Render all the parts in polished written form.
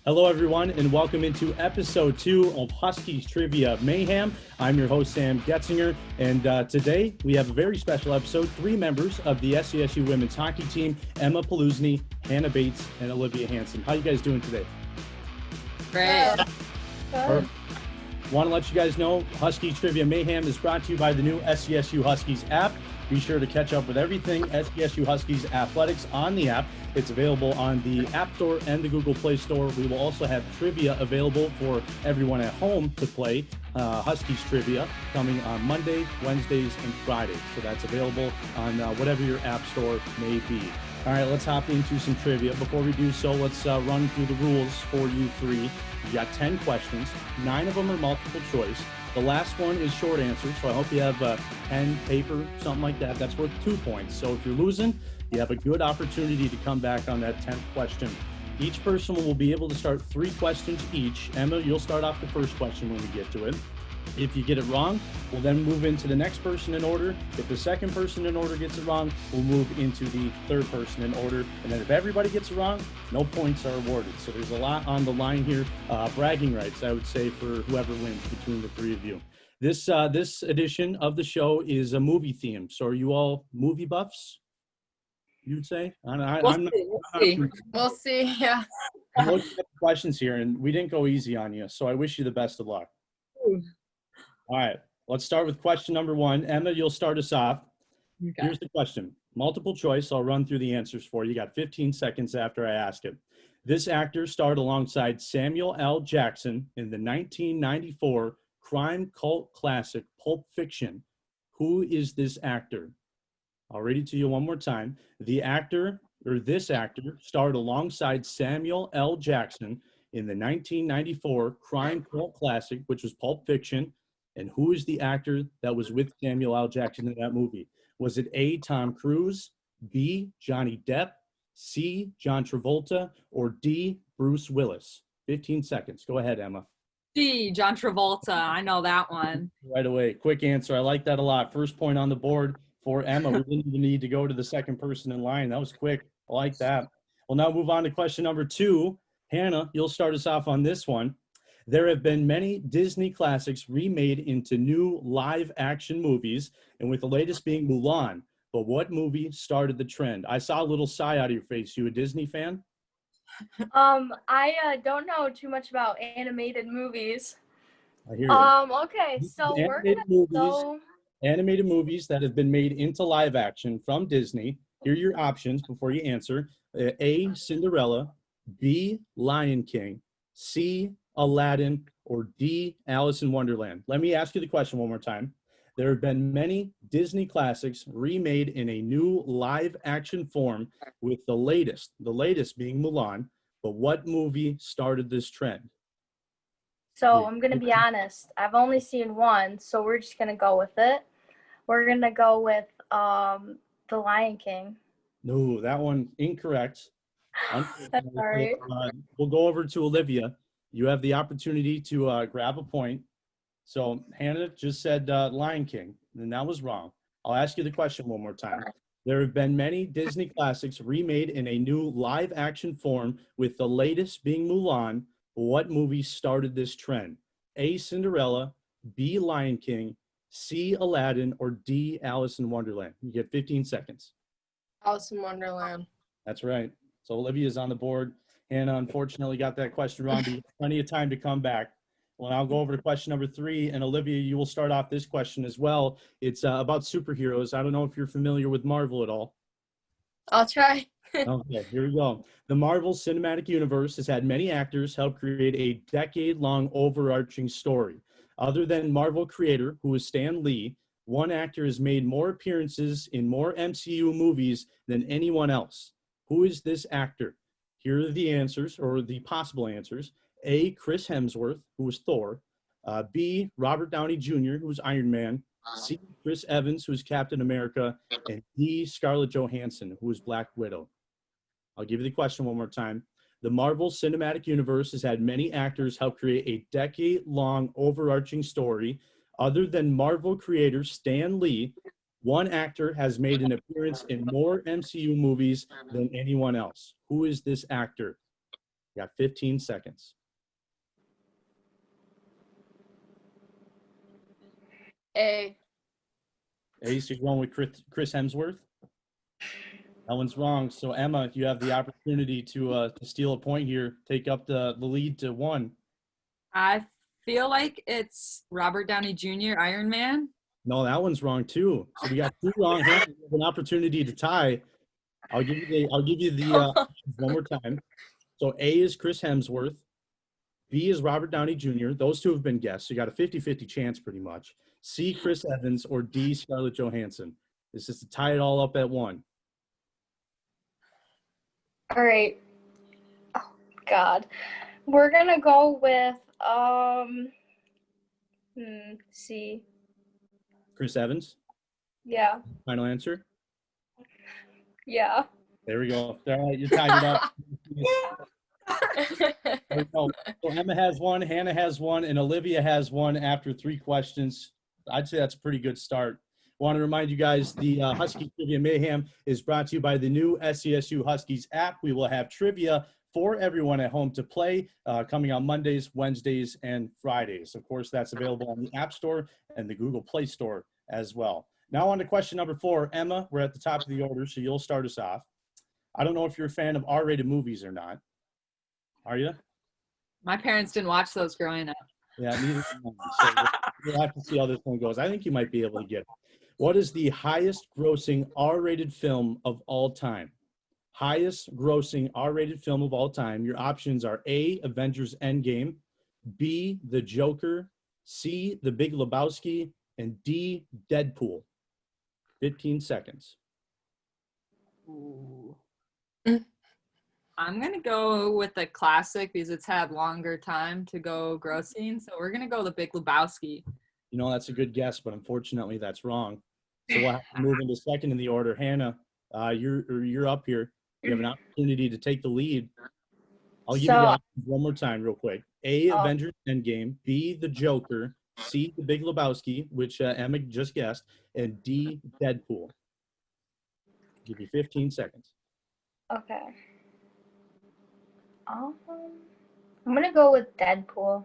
Hello, everyone, and welcome into episode 2 of Huskies Trivia Mayhem. I'm your host, Sam Getzinger, and today we have a very special episode. 3 members of the SCSU women's hockey team, Emma Paluzny, Hannah Bates, and Olivia Hansen. How you guys doing today? Great. Want to let you guys know, Huskies Trivia Mayhem is brought to you by the new SCSU Huskies app. Be sure to catch up with everything SCSU Huskies athletics on the app. It's available on the App Store and the Google Play Store. We will also have trivia available for everyone at home to play. Huskies Trivia coming on Monday, Wednesdays, and Fridays. So that's available on whatever your app store may be. All right, let's hop into some trivia. Before we do so, let's run through the rules for you 3. You got 10 questions. 9 of them are multiple choice. The last one is short answer, so I hope you have a pen, paper, something like that. That's worth 2 points. So if you're losing, you have a good opportunity to come back on that 10th question. Each person will be able to start 3 questions each. Emma, you'll start off the first question when we get to it. If you get it wrong, we'll then move into the next person in order. If the second person in order gets it wrong, we'll move into the third person in order. And then if everybody gets it wrong, no points are awarded. So there's a lot on the line here. Bragging rights, I would say, for whoever wins between the 3 of you. This edition of the show is a movie theme. So are you all movie buffs, you'd say? We'll see, yeah. I'm looking at the questions here, and we didn't go easy on you. So I wish you the best of luck. All right, let's start with question number 1. Emma, you'll start us off. Okay. Here's the question. Multiple choice. I'll run through the answers for you. You got 15 seconds after I ask it. This actor starred alongside Samuel L. Jackson in the 1994 crime cult classic Pulp Fiction. Who is this actor? I'll read it to you one more time. This actor starred alongside Samuel L. Jackson in the 1994 crime cult classic, which was Pulp Fiction. And who is the actor that was with Samuel L. Jackson in that movie? Was it A, Tom Cruise, B, Johnny Depp, C, John Travolta, or D, Bruce Willis? 15 seconds. Go ahead, Emma. D, John Travolta. I know that one. Right away. Quick answer. I like that a lot. First point on the board for Emma. We didn't even need to go to the second person in line. That was quick. I like that. We'll now move on to question number 2. Hannah, you'll start us off on this one. There have been many Disney classics remade into new live-action movies, and with the latest being Mulan. But what movie started the trend? I saw a little sigh out of your face. You a Disney fan? I don't know too much about animated movies. I hear you. Okay, so we're gonna go animated movies that have been made into live action from Disney. Here are your options before you answer. A, Cinderella, B, Lion King, C, Aladdin, or D, Alice in Wonderland. Let me ask you the question one more time. There have been many Disney classics remade in a new live action form with the latest being Mulan. But what movie started this trend? So I'm going to be honest. I've only seen one, so we're just going to go with it. We're going to go with The Lion King. No, that one incorrect. That's all right. We'll go over to Olivia. You have the opportunity to grab a point. So Hannah just said Lion King, and that was wrong. I'll ask you the question one more time. There have been many Disney classics remade in a new live-action form, with the latest being Mulan. What movie started this trend? A, Cinderella, B, Lion King, C, Aladdin, or D, Alice in Wonderland? You get 15 seconds. Alice in Wonderland. That's right. So Olivia's on the board. Hannah unfortunately got that question wrong, but you have plenty of time to come back. Well, I'll go over to question number 3, and Olivia, you will start off this question as well. It's about superheroes. I don't know if you're familiar with Marvel at all. I'll try. Okay, here we go. The Marvel Cinematic Universe has had many actors help create a decade-long overarching story. Other than Marvel creator, who is Stan Lee, one actor has made more appearances in more MCU movies than anyone else. Who is this actor? Here are the answers, or the possible answers. A, Chris Hemsworth, who was Thor. B, Robert Downey Jr., who was Iron Man. C, Chris Evans, who was Captain America. And D, Scarlett Johansson, who was Black Widow. I'll give you the question one more time. The Marvel Cinematic Universe has had many actors help create a decade-long overarching story. Other than Marvel creator Stan Lee, one actor has made an appearance in more MCU movies than anyone else. Who is this actor? You got 15 seconds. A. A, so you're going with Chris Hemsworth? That one's wrong. So, Emma, you have the opportunity to steal a point here, take up the lead to 1. I feel like it's Robert Downey Jr., Iron Man. No, that one's wrong too. So we got 2 wrong. We have an opportunity to tie. I'll give you the options one more time. So A is Chris Hemsworth. B is Robert Downey Jr. Those 2 have been guessed. So you got a 50-50 chance pretty much. C, Chris Evans, or D, Scarlett Johansson. This is to tie it all up at 1. All right. Oh, God. We're going to go with C. Chris Evans? Yeah. Final answer? Yeah. There we go. All right, you tied it up. There we go. So Emma has 1, Hannah has 1, and Olivia has 1 after 3 questions. I'd say that's a pretty good start. Want to remind you guys, the Husky Trivia Mayhem is brought to you by the new SCSU Huskies app. We will have trivia for everyone at home to play coming on Mondays, Wednesdays, and Fridays. Of course, that's available on the App Store and the Google Play Store as well. Now on to question number 4. Emma, we're at the top of the order, so you'll start us off. I don't know if you're a fan of R-rated movies or not. Are you? My parents didn't watch those growing up. Yeah, neither do I. So we'll have to see how this one goes. I think you might be able to get it. What is the highest grossing R-rated film of all time? Highest grossing R-rated film of all time. Your options are A, Avengers Endgame, B, The Joker, C, The Big Lebowski, and D, Deadpool. 15 seconds. Ooh. I'm going to go with the classic because it's had longer time to go grossing. So we're going to go The Big Lebowski. You know, that's a good guess, but unfortunately that's wrong. So we'll have to move into second in the order. Hannah, you're up here. You have an opportunity to take the lead. I'll give you the options one more time real quick. A, Avengers Endgame, B, The Joker, C, The Big Lebowski, which Emma just guessed, and D, Deadpool. I'll give you 15 seconds. Okay. I'm going to go with Deadpool.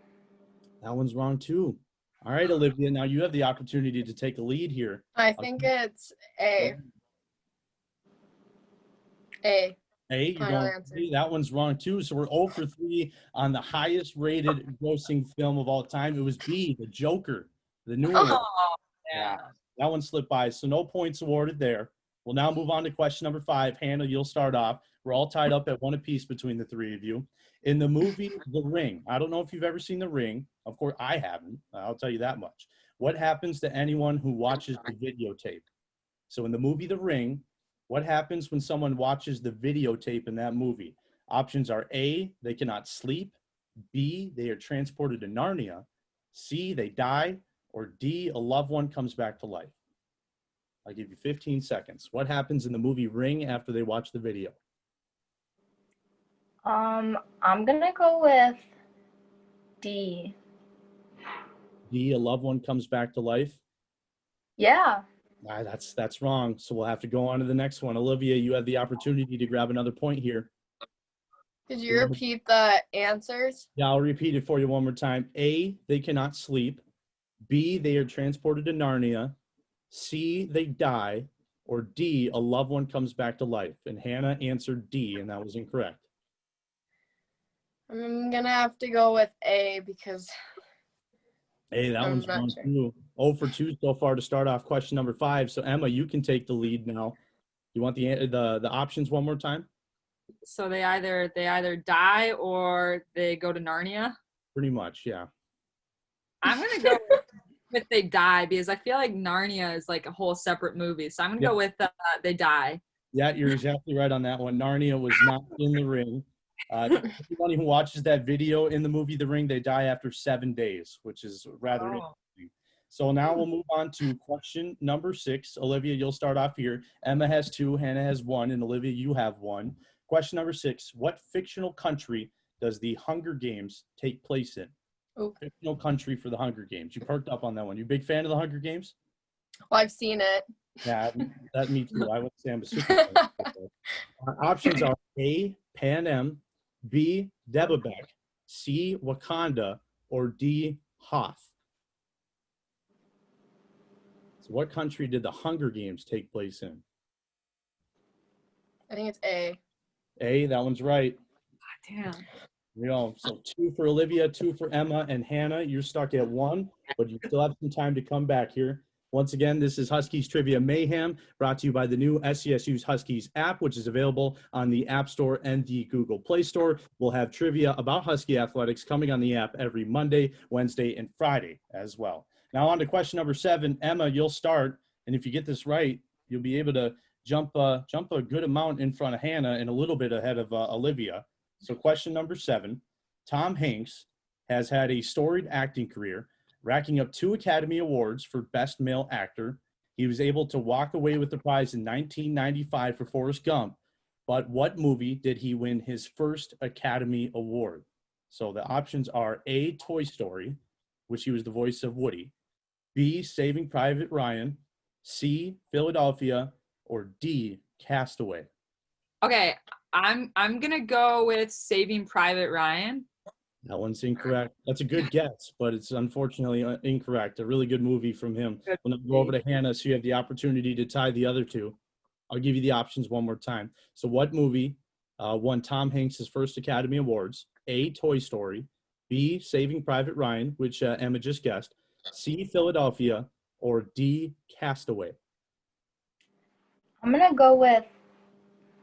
That one's wrong too. All right, Olivia, now you have the opportunity to take a lead here. I think it's A. A. A, you're going B. That one's wrong too. So we're 0 for 3 on the highest rated grossing film of all time. It was B, The Joker, the new one. Yeah, that one slipped by. So no points awarded there. We'll now move on to question number 5. Hannah, you'll start off. We're all tied up at 1 apiece between the 3 of you. In the movie The Ring, I don't know if you've ever seen The Ring. Of course, I haven't. I'll tell you that much. What happens to anyone who watches the videotape? So in the movie The Ring, what happens when someone watches the videotape in that movie? Options are A, they cannot sleep, B, they are transported to Narnia, C, they die, or D, a loved one comes back to life. I'll give you 15 seconds. What happens in the movie Ring after they watch the video? I'm gonna go with D. D, a loved one comes back to life? Yeah. That's wrong. So we'll have to go on to the next one. Olivia, you have the opportunity to grab another point here. Could you repeat the answers? Yeah, I'll repeat it for you one more time. A, they cannot sleep. B, they are transported to Narnia. C, they die. Or D, a loved one comes back to life. And Hannah answered D, and that was incorrect. I'm going to have to go with A because Hey, that one's wrong too. 0 for 2 so far to start off question number 5. So Emma, you can take the lead now. You want the options one more time? So they either die or they go to Narnia? Pretty much, yeah. I'm going to go with they die because I feel like Narnia is like a whole separate movie. So I'm going to go with they die. Yeah, you're exactly right on that one. Narnia was not in the ring. Everybody who watches that video in the movie The Ring, they die after 7 days, which is rather interesting. So now we'll move on to question number 6. Olivia, you'll start off here. Emma has 2, Hannah has 1, and Olivia, you have 1. Question number 6. What fictional country does the Hunger Games take place in? Fictional country for the Hunger Games. You perked up on that one. You a big fan of the Hunger Games? Well, I've seen it. Yeah, me too. I would say I'm a super fan. Options are A, Pan Am, B. Debabek, C. Wakanda, or D. Hoth? So what country did the Hunger Games take place in? I think it's A. A, that one's right. Damn. You know, so 2 for Olivia, 2 for Emma, and Hannah. You're stuck at 1, but you still have some time to come back here. Once again, this is Huskies Trivia Mayhem, brought to you by the new SCSU's Huskies app, which is available on the App Store and the Google Play Store. We'll have trivia about Husky athletics coming on the app every Monday, Wednesday, and Friday as well. Now on to question number 7. Emma, you'll start, and if you get this right, you'll be able to jump a good amount in front of Hannah and a little bit ahead of Olivia. So question number 7, Tom Hanks has had a storied acting career, racking up 2 Academy Awards for Best Male Actor. He was able to walk away with the prize in 1995 for Forrest Gump. But what movie did he win his first Academy Award? So the options are A, Toy Story, which he was the voice of Woody, B, Saving Private Ryan, C, Philadelphia, or D, Castaway. Okay, I'm gonna go with Saving Private Ryan. That one's incorrect. That's a good guess, but it's unfortunately incorrect. A really good movie from him. We'll go over to Hannah so you have the opportunity to tie the other 2. I'll give you the options one more time. So what movie won Tom Hanks his first Academy Awards? A, Toy Story, B, Saving Private Ryan, which Emma just guessed, C, Philadelphia, or D, Castaway. I'm going to go with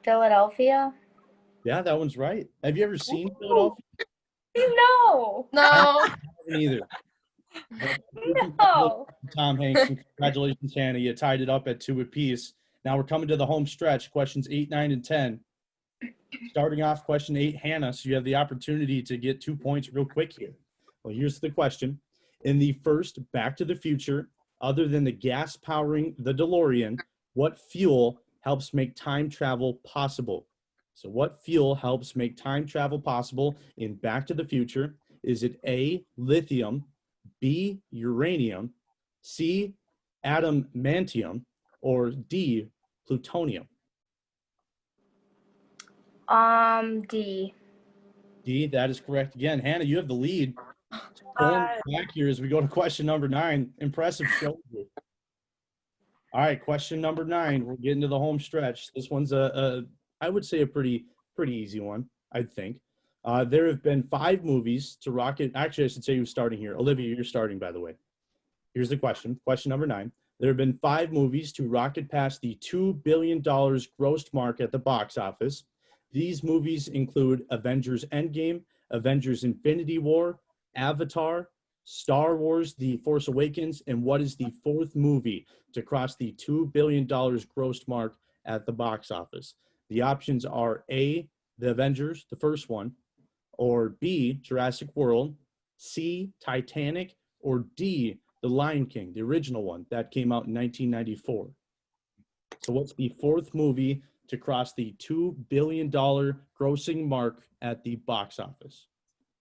Philadelphia. Yeah, that one's right. Have you ever seen Philadelphia? No. No. I haven't either. No. Tom Hanks, and congratulations, Hannah. You tied it up at 2 apiece. Now we're coming to the home stretch, questions 8, 9, and 10. Starting off question 8, Hannah, so you have the opportunity to get 2 points real quick here. Well, here's the question. In the first Back to the Future, other than the gas powering the DeLorean, what fuel helps make time travel possible? So what fuel helps make time travel possible in Back to the Future? Is it A, lithium, B, uranium, C, adamantium, or D, plutonium? D. D, that is correct. Again, Hannah, you have the lead. Going back here as we go to question number 9. Impressive show. All right, question number 9. We're getting to the home stretch. This one's I would say a pretty easy one, I think. There have been 5 movies to rocket. Actually, I should say who's starting here. Olivia, you're starting, by the way. Here's the question. Question number 9. There have been 5 movies to rocket past the $2 billion grossed mark at the box office. These movies include Avengers Endgame, Avengers Infinity War, Avatar, Star Wars The Force Awakens, and what is the 4th movie to cross the $2 billion grossed mark at the box office? The options are A, The Avengers, the first one, or B, Jurassic World, C, Titanic, or D, The Lion King, the original one that came out in 1994. So what's the 4th movie to cross the $2 billion grossing mark at the box office?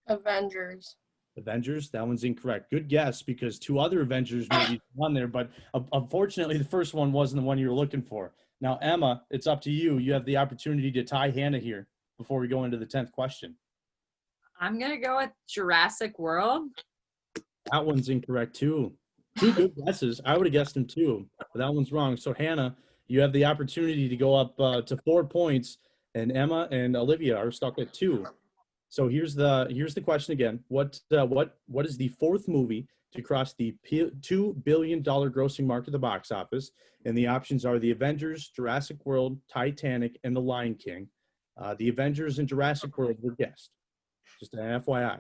Avengers. Avengers, that one's incorrect. Good guess, because 2 other Avengers movies on there, but unfortunately the first one wasn't the one you were looking for. Now, Emma, it's up to you. You have the opportunity to tie Hannah here before we go into the 10th question. I'm gonna go with Jurassic World. That one's incorrect too. 2 good guesses. I would have guessed them too, but that one's wrong. So Hannah, you have the opportunity to go up to 4 points, and Emma and Olivia are stuck at 2. So here's the question again. What is the 4th movie to cross the $2 billion grossing mark at the box office? And the options are The Avengers, Jurassic World, Titanic, and The Lion King. The Avengers and Jurassic World were guessed. Just an FYI.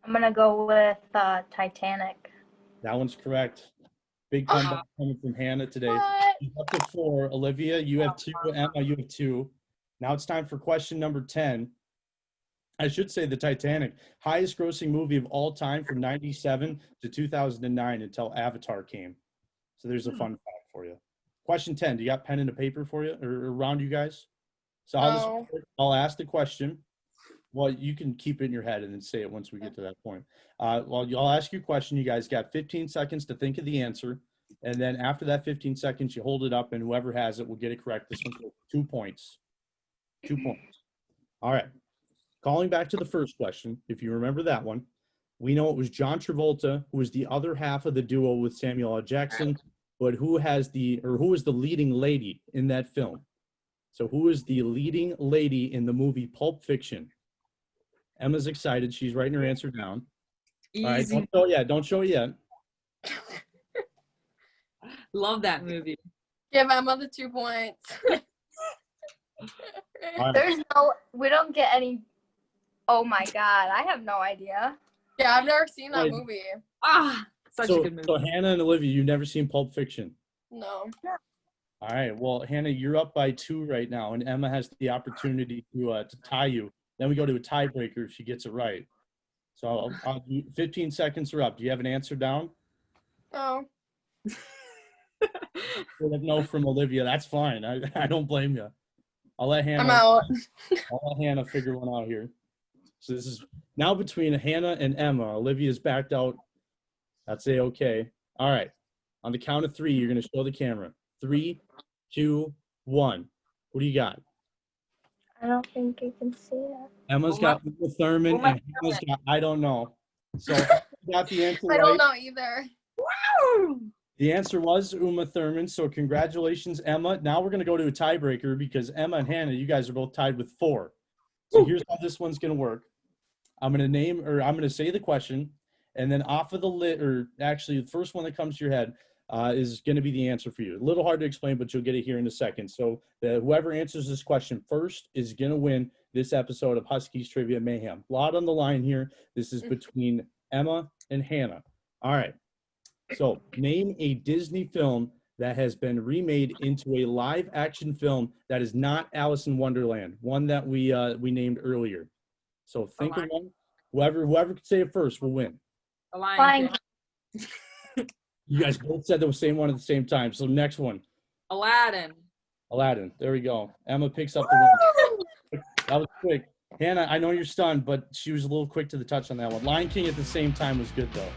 I'm going to go with Titanic. That one's correct. Big comeback coming from Hannah today. What? Up to 4. Olivia, you have 2. Emma, you have 2. Now it's time for question number 10. I should say the Titanic, highest grossing movie of all time from 97 to 2009 until Avatar came. So there's a fun fact for you. Question 10, do you got pen and a paper for you or around you guys? So I'll ask the question. Well, you can keep it in your head and then say it once we get to that point. I'll ask you a question. You guys got 15 seconds to think of the answer. And then after that 15 seconds, you hold it up and whoever has it will get it correct. This one's 2 points. 2 points. All right. calling back to the first question, if you remember that one, we know it was John Travolta who was the other half of the duo with Samuel L. Jackson, but who is the leading lady in that film? So who is the leading lady in the movie Pulp Fiction? Emma's excited. She's writing her answer down. Easy. All right, don't show it yet. Love that movie. Give Emma the 2 points. All right. We don't get any. Oh my God, I have no idea. Yeah, I've never seen that Right. movie. Such a good movie. So Hannah and Olivia, you've never seen Pulp Fiction. No. All right. Well, Hannah, you're up by 2 right now, and Emma has the opportunity to tie you. Then we go to a tiebreaker if she gets it right. So 15 seconds are up. Do you have an answer down? No. No from Olivia. That's fine. I don't blame you. I'll let Hannah. I'm out. I'll let Hannah figure one out here. So this is now between Hannah and Emma. Olivia's backed out. I'd say okay. All right. On the count of 3, you're going to show the camera. 3, 2, 1. What do you got? I don't think you can see it. Emma's got Uma Thurman, Uma and Hannah's got I don't know. So you got the answer I right. don't know either. The answer was Uma Thurman. So congratulations, Emma. Now we're going to go to a tiebreaker because Emma and Hannah, you guys are both tied with 4. So here's how this one's going to work. I'm going to say the question, and then off of the list, or actually the first one that comes to your head is going to be the answer for you. A little hard to explain, but you'll get it here in a second. So whoever answers this question first is going to win this episode of Huskies Trivia Mayhem. A lot on the line here. This is between Emma and Hannah. All right. So name a Disney film that has been remade into a live action film that is not Alice in Wonderland, one that we named earlier. So think of one. Whoever can say it first will win. The Lion Lion King. You guys both said the same one at the same time. So next one, Aladdin. Aladdin. There we go. Emma picks up the win. That was quick. Hannah, I know you're stunned, but she was a little quick to the touch on that one. Lion King at the same time was good though.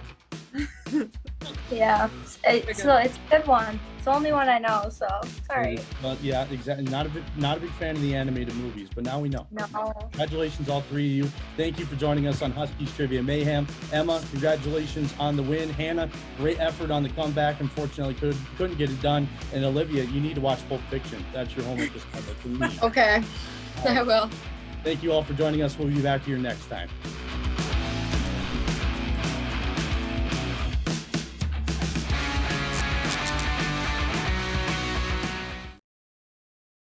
Yeah, it's a good one. It's the only one I know, so sorry. But yeah, exactly. Not a big fan of the animated movies, but now we know. No. Congratulations, all 3 of you. Thank you for joining us on Huskies Trivia Mayhem. Emma, congratulations on the win. Hannah, great effort on the comeback. Unfortunately, couldn't get it done. And Olivia, you need to watch Pulp Fiction. That's your homework this time. Okay. I will. Thank you all for joining us. We'll be back here next time.